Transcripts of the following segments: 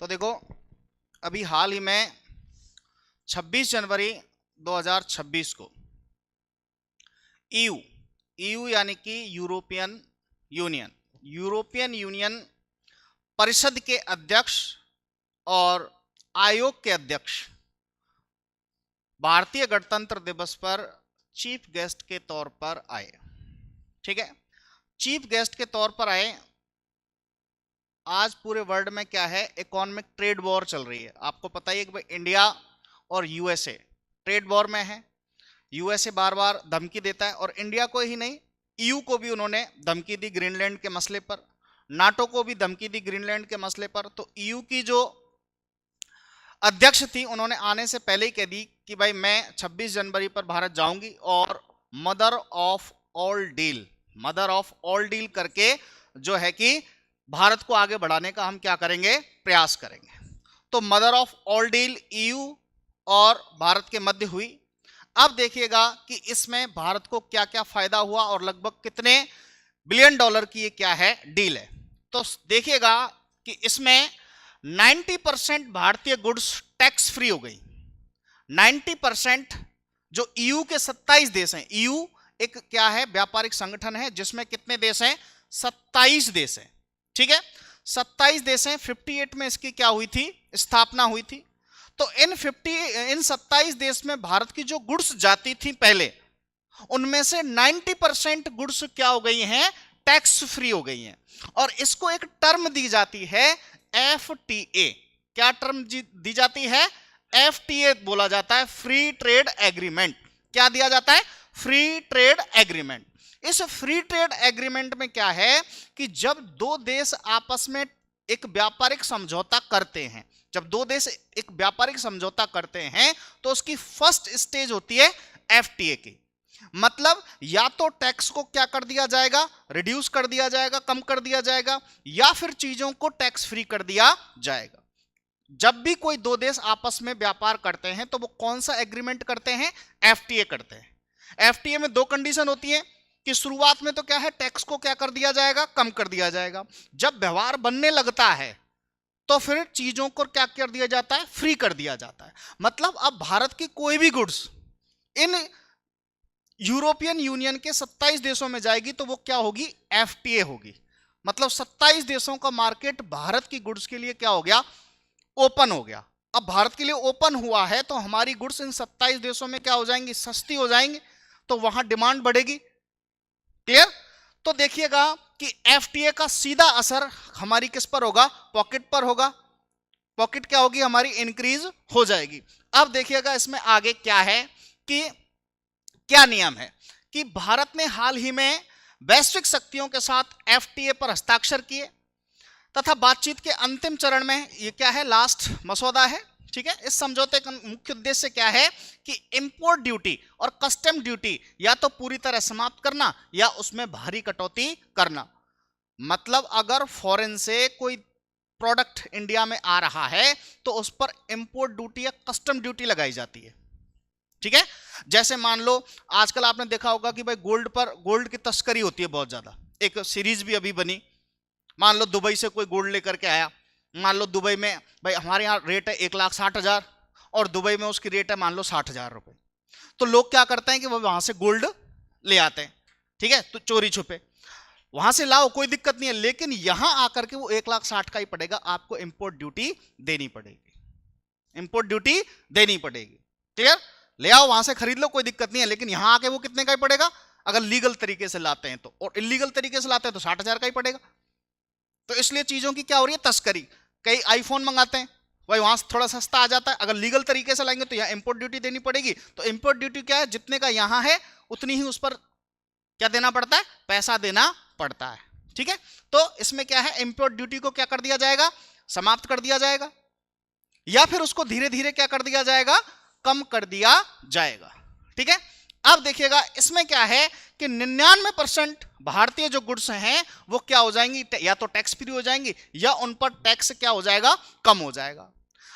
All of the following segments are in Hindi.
तो देखो, अभी हाल ही में 26 जनवरी 2026 को ईयू ईयू यानी कि यूरोपियन यूनियन परिषद के अध्यक्ष और आयोग के अध्यक्ष भारतीय गणतंत्र दिवस पर चीफ गेस्ट के तौर पर आए। ठीक है, चीफ गेस्ट के तौर पर आए। आज पूरे वर्ल्ड में क्या है, इकोनॉमिक ट्रेड वॉर चल रही है। आपको पता ही है कि भाई इंडिया और यूएसए ट्रेड वॉर में है। यूएसए बार बार धमकी देता है और इंडिया को ही नहीं, ईयू को भी उन्होंने धमकी दी ग्रीनलैंड के मसले पर, नाटो को भी धमकी दी ग्रीनलैंड के मसले पर। तो ईयू की जो अध्यक्ष थी, उन्होंने आने से पहले ही कह दी कि भाई मैं 26 जनवरी पर भारत जाऊंगी और मदर ऑफ ऑल डील करके जो है कि भारत को आगे बढ़ाने का हम क्या करेंगे, प्रयास करेंगे। तो mother of all deal EU और भारत के मध्य हुई। अब देखिएगा कि इसमें भारत को क्या क्या फायदा हुआ और लगभग कितने बिलियन डॉलर की ये क्या है, डील है। तो देखिएगा कि इसमें 90% भारतीय गुड्स टैक्स फ्री हो गई। 90% जो ईयू के 27 देश हैं, ईयू एक क्या है, व्यापारिक संगठन है जिसमें कितने देश हैं, 27 देश हैं। ठीक है, 27 देश हैं। 58 में इसकी क्या हुई थी, स्थापना हुई थी। तो इन 27 देश में भारत की जो गुड्स जाती थी पहले, उनमें से 90% गुड्स क्या हो गई हैं, टैक्स फ्री हो गई हैं। और इसको एक टर्म दी जाती है FTA। क्या टर्म दी जाती है, FTA बोला जाता है, फ्री ट्रेड एग्रीमेंट। क्या दिया जाता है, फ्री ट्रेड एग्रीमेंट। इस फ्री ट्रेड एग्रीमेंट में क्या है कि जब दो देश आपस में एक व्यापारिक समझौता करते हैं, जब दो देश एक व्यापारिक समझौता करते हैं तो उसकी फर्स्ट स्टेज होती है FTA की। मतलब या तो टैक्स को क्या कर दिया जाएगा, रिड्यूस कर दिया जाएगा, कम कर दिया जाएगा, या फिर चीजों को टैक्स फ्री कर दिया जाएगा। जब भी कोई दो देश आपस में व्यापार करते हैं तो वो कौन सा एग्रीमेंट करते हैं, FTA करते हैं। FTA में दो कंडीशन होती है कि शुरुआत में तो क्या है, टैक्स को क्या कर दिया जाएगा, कम कर दिया जाएगा। जब व्यवहार बनने लगता है तो फिर चीजों को क्या कर दिया जाता है, फ्री कर दिया जाता है। मतलब अब भारत की कोई भी गुड्स इन यूरोपियन यूनियन के 27 देशों में जाएगी तो वो क्या होगी, FTA होगी। मतलब 27 देशों का मार्केट भारत की गुड्स के लिए क्या हो गया, ओपन हो गया। अब भारत के लिए ओपन हुआ है तो हमारी गुड्स इन 27 देशों में क्या हो जाएंगी, सस्ती हो जाएंगी, तो वहां डिमांड बढ़ेगी। क्लियर। तो देखिएगा कि FTA का सीधा असर हमारी किस पर होगा, पॉकेट पर होगा। पॉकेट क्या होगी हमारी, इंक्रीज हो जाएगी। अब देखिएगा इसमें आगे क्या है कि क्या नियम है कि भारत ने हाल ही में वैश्विक शक्तियों के साथ FTA पर हस्ताक्षर किए तथा बातचीत के अंतिम चरण में ये क्या है, लास्ट मसौदा है। ठीक है, इस समझौते का मुख्य उद्देश्य क्या है कि इंपोर्ट ड्यूटी और कस्टम ड्यूटी या तो पूरी तरह समाप्त करना या उसमें भारी कटौती करना। मतलब अगर फॉरेन से कोई प्रोडक्ट इंडिया में आ रहा है तो उस पर इंपोर्ट ड्यूटी या कस्टम ड्यूटी लगाई जाती है। ठीक है, जैसे मान लो आजकल आपने देखा होगा कि भाई गोल्ड की तस्करी होती है बहुत ज्यादा। एक सीरीज भी अभी बनी, मान लो दुबई से कोई गोल्ड लेकर के आया, मान लो दुबई में भाई हमारे यहाँ रेट है 1,60,000 और दुबई में उसकी रेट है मान लो 60,000 रुपए। तो लोग क्या करते हैं कि वो वहां से गोल्ड ले आते हैं। ठीक है, तो चोरी छुपे वहां से लाओ, कोई दिक्कत नहीं है, लेकिन यहां आकर के वो 1,60,000 का ही पड़ेगा, आपको इंपोर्ट ड्यूटी देनी पड़ेगी, इंपोर्ट ड्यूटी देनी पड़ेगी। क्लियर, ले आओ वहां से खरीद लो, कोई दिक्कत नहीं है, लेकिन यहां आके वो कितने का ही पड़ेगा अगर लीगल तरीके से लाते हैं तो, और इलीगल तरीके से लाते हैं तो 60,000 का ही पड़ेगा। तो इसलिए चीजों की क्या हो रही है, तस्करी। कई आईफोन मंगाते हैं, भाई वहां से थोड़ा सस्ता आ जाता है, अगर लीगल तरीके से लाएंगे तो यहाँ इंपोर्ट ड्यूटी देनी पड़ेगी। तो इंपोर्ट ड्यूटी क्या है, जितने का यहां है उतनी ही उस पर क्या देना पड़ता है, पैसा देना पड़ता है। ठीक है, तो इसमें क्या है, इंपोर्ट ड्यूटी को क्या कर दिया जाएगा, समाप्त कर दिया जाएगा, या फिर उसको धीरे धीरे क्या कर दिया जाएगा, कम कर दिया जाएगा। ठीक है, अब देखिएगा इसमें क्या है कि 99% भारतीय जो गुड्स हैं वो क्या हो जाएंगी, या तो टैक्स फ्री हो जाएंगी या उन पर टैक्स क्या हो जाएगा, कम हो जाएगा।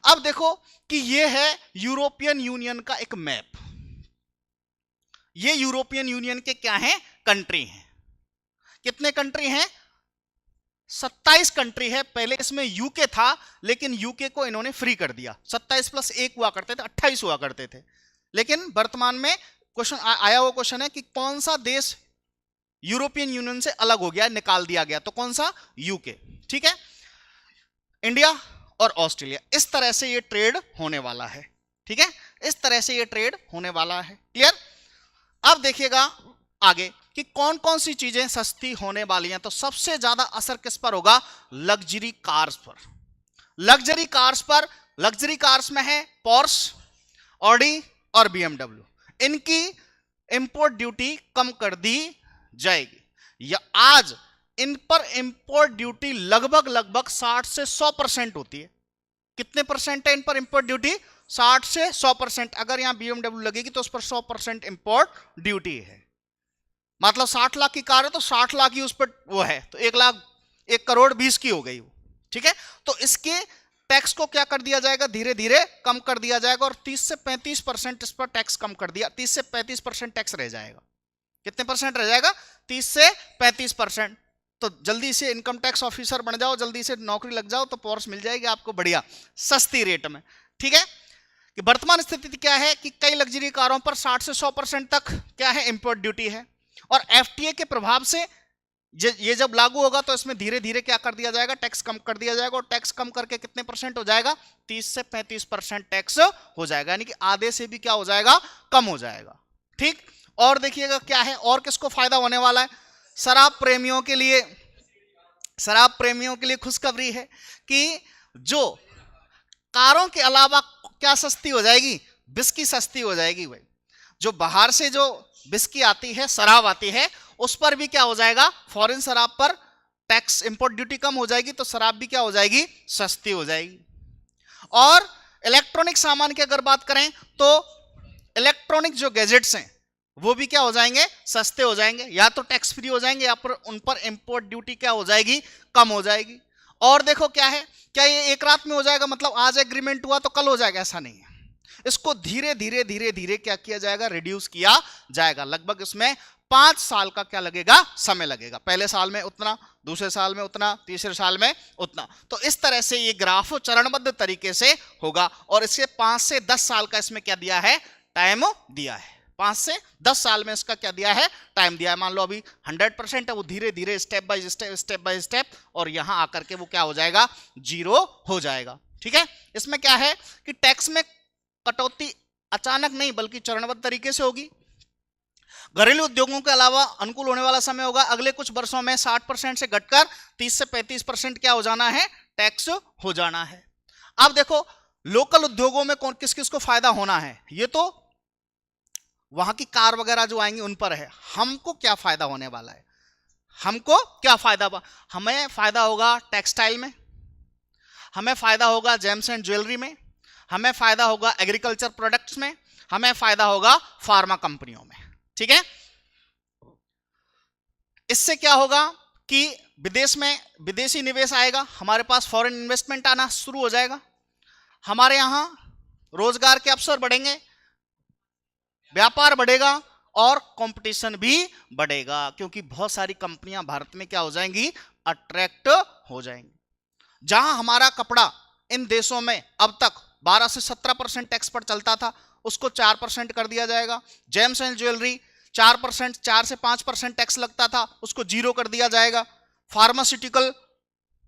अब देखो कि ये है यूरोपियन यूनियन का एक मैप। ये यूरोपियन यूनियन के क्या है, कंट्री हैं। कितने कंट्री हैं, 27 कंट्री है। पहले इसमें यूके था, लेकिन यूके को इन्होंने फ्री कर दिया। 27 प्लस 1 हुआ करते थे, 28 हुआ करते थे। लेकिन वर्तमान में क्वेश्चन आया हुआ क्वेश्चन है कि कौन सा देश यूरोपियन यूनियन से अलग हो गया, निकाल दिया गया, तो कौन सा? यूके। ठीक है, इंडिया और ऑस्ट्रेलिया। इस तरह से ये ट्रेड होने वाला है। ठीक है, इस तरह से ये ट्रेड होने वाला है। क्लियर? अब देखिएगा आगे कि कौन कौन सी चीजें सस्ती होने वाली हैं। तो सबसे ज्यादा असर किस पर होगा? लग्जरी कार्स पर। लग्जरी कार्स पर, लग्जरी कार्स में है पोर्श, ऑडी और बीएमडब्ल्यू। इनकी इंपोर्ट ड्यूटी कम कर दी जाएगी, या आज इन पर इंपोर्ट ड्यूटी लगभग 60 से 100% होती है। कितने परसेंट है इन पर इंपोर्ट ड्यूटी? 60 से 100%। अगर यहां बीएमडब्ल्यू लगेगी तो उस पर 100% इंपोर्ट ड्यूटी है। मतलब 60 लाख की कार है तो 60 लाख ही उस पर वो है, तो 1 करोड़ 20 की हो गई वो। ठीक है, तो इसके टैक्स को क्या कर दिया जाएगा? धीरे धीरे कम कर दिया जाएगा, और 30 से 35% इस पर टैक्स कम कर दिया। 30 से 35% टैक्स रह जाएगा। कितने परसेंट रह जाएगा? 30 से 35%। तो जल्दी से इनकम टैक्स ऑफिसर बन जाओ, जल्दी से नौकरी लग जाओ, तो पोर्श मिल जाएगी आपको बढ़िया सस्ती रेट में। ठीक है, कि वर्तमान स्थिति क्या है कि कई लग्जरी कारों पर 60 से 100% तक क्या है? इंपोर्ट ड्यूटी है। और एफटीए के प्रभाव से ये जब लागू होगा तो इसमें धीरे धीरे क्या कर दिया जाएगा? टैक्स कम कर दिया जाएगा। और टैक्स कम करके कितने परसेंट हो जाएगा? 30 से 35% टैक्स हो जाएगा, यानी कि आधे से भी क्या हो जाएगा? कम हो जाएगा। ठीक, और देखिएगा क्या है और किसको फायदा होने वाला है? शराब प्रेमियों के लिए, शराब प्रेमियों के लिए खुशखबरी है कि जो कारों के अलावा क्या सस्ती हो जाएगी? विस्की सस्ती हो जाएगी भाई। जो बाहर से जो विस्की आती है, शराब आती है, उस पर भी क्या हो जाएगा? फॉरेन शराब पर टैक्स इंपोर्ट ड्यूटी कम हो जाएगी, तो शराब भी क्या हो जाएगी? सस्ती हो जाएगी। और इलेक्ट्रॉनिक सामान की अगर बात करें तो इलेक्ट्रॉनिक जो गैजेट्स हैं वो भी क्या हो जाएंगे? सस्ते हो जाएंगे। या तो टैक्स फ्री हो जाएंगे, या पर उन पर इंपोर्ट ड्यूटी क्या हो जाएगी? कम हो जाएगी। और देखो क्या है, क्या ये एक रात में हो जाएगा? मतलब आज एग्रीमेंट हुआ तो कल हो जाएगा? ऐसा नहीं है। इसको धीरे धीरे धीरे धीरे क्या किया जाएगा? रिड्यूस किया जाएगा। लगभग इसमें 5 साल का क्या लगेगा? समय लगेगा। पहले साल में उतना, दूसरे साल में उतना, तीसरे साल में उतना। तो इस तरह से ये ग्राफ चरणबद्ध तरीके से होगा। और इसके 5 से 10 साल का इसमें क्या दिया है? टाइम दिया है। 5 से 10 साल में इसका क्या दिया है? टाइम दिया है। मान लो अभी 100% है, वो धीरे धीरे स्टेप बाय स्टेप और यहां आकर के वो क्या हो जाएगा? 0 हो जाएगा। ठीक है, इसमें क्या है कि टैक्स में कटौती अचानक नहीं बल्कि चरणबद्ध तरीके से होगी। घरेलू उद्योगों के अलावा अनुकूल होने वाला समय होगा अगले कुछ वर्षों में 60% से घटकर 30 से 35% क्या हो जाना है? टैक्स हो जाना है। अब देखो लोकल उद्योगों में कौन किस किस को फायदा होना है, ये तो वहां की कार वगैरह जो आएंगी उन पर है। हमको क्या फायदा होने वाला है? हमको क्या फायदा? हमें फायदा होगा टेक्सटाइल में, हमें फायदा होगा जेम्स एंड ज्वेलरी में, हमें फायदा होगा एग्रीकल्चर प्रोडक्ट्स में, हमें फायदा होगा फार्मा कंपनियों में। ठीक है, इससे क्या होगा कि विदेश में विदेशी निवेश आएगा, हमारे पास फॉरेन इन्वेस्टमेंट आना शुरू हो जाएगा, हमारे यहां रोजगार के अवसर बढ़ेंगे, व्यापार बढ़ेगा और कंपटीशन भी बढ़ेगा, क्योंकि बहुत सारी कंपनियां भारत में क्या हो जाएंगी? अट्रैक्ट हो जाएंगी। जहां हमारा कपड़ा इन देशों में अब तक 12 से 17% टैक्स पर चलता था, उसको 4% कर दिया जाएगा। जेम्स एंड ज्वेलरी 4%, 4 से 5% टैक्स लगता था, उसको 0 कर दिया जाएगा। फार्मास्यूटिकल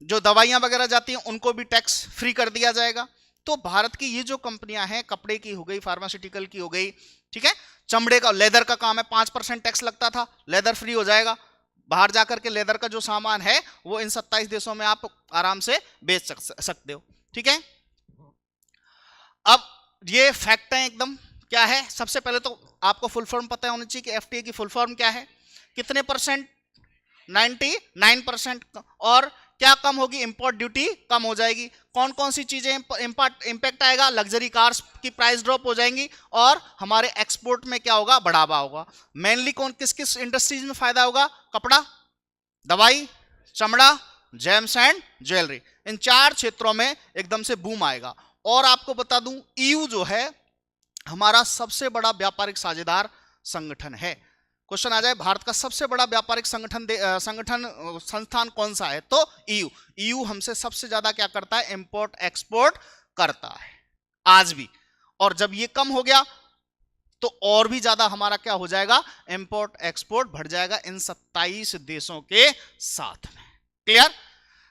जो दवाइयां वगैरह जाती हैं उनको भी टैक्स फ्री कर दिया जाएगा। तो भारत की ये जो कंपनियां हैं, कपड़े की हो गई, फार्मास्यूटिकल की हो गई, ठीक है, चमड़े का लेदर का काम है, 5% टैक्स लगता था, लेदर फ्री हो जाएगा। बाहर जाकर के लेदर का जो सामान है वो इन 27 देशों में आप आराम से बेच सकते हो। ठीक है, अब ये फैक्ट है एकदम। क्या है? सबसे पहले तो आपको फुल फॉर्म पता होनी चाहिए कि एफटीए की फुल फॉर्म क्या है, कितने परसेंट? 99%। और क्या कम होगी? इंपोर्ट ड्यूटी कम हो जाएगी। कौन कौन सी चीजें इंपैक्ट आएगा? लग्जरी कार्स की प्राइस ड्रॉप हो जाएंगी और हमारे एक्सपोर्ट में क्या होगा? बढ़ावा होगा। मेनली कौन किस किस इंडस्ट्रीज में फायदा होगा? कपड़ा, दवाई, चमड़ा, जेम्स एंड ज्वेलरी, इन 4 क्षेत्रों में एकदम से बूम आएगा। और आपको बता दूं, ईयू जो है हमारा सबसे बड़ा व्यापारिक साझेदार संगठन है। क्वेश्चन आ जाए भारत का सबसे बड़ा व्यापारिक संस्थान कौन सा है, तो ईयू। ईयू हमसे सबसे ज्यादा क्या करता है, इंपोर्ट एक्सपोर्ट करता है आज भी, और जब ये कम हो गया तो और भी ज्यादा हमारा क्या हो जाएगा, इंपोर्ट एक्सपोर्ट बढ़ जाएगा इन 27 देशों के साथ में। क्लियर।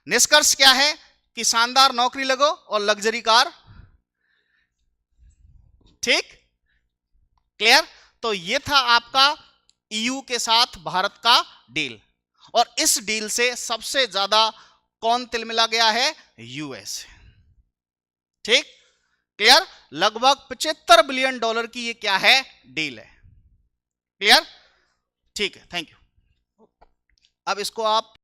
निष्कर्ष क्या है कि शानदार नौकरी लगो और लग्जरी कार। ठीक, क्लियर। तो ये था आपका ईयू के साथ भारत का डील, और इस डील से सबसे ज्यादा कौन तिलमिला गया है, यूएस। ठीक, क्लियर। लगभग $75 बिलियन की ये क्या है, डील है। क्लियर, ठीक है, थैंक यू। अब इसको आप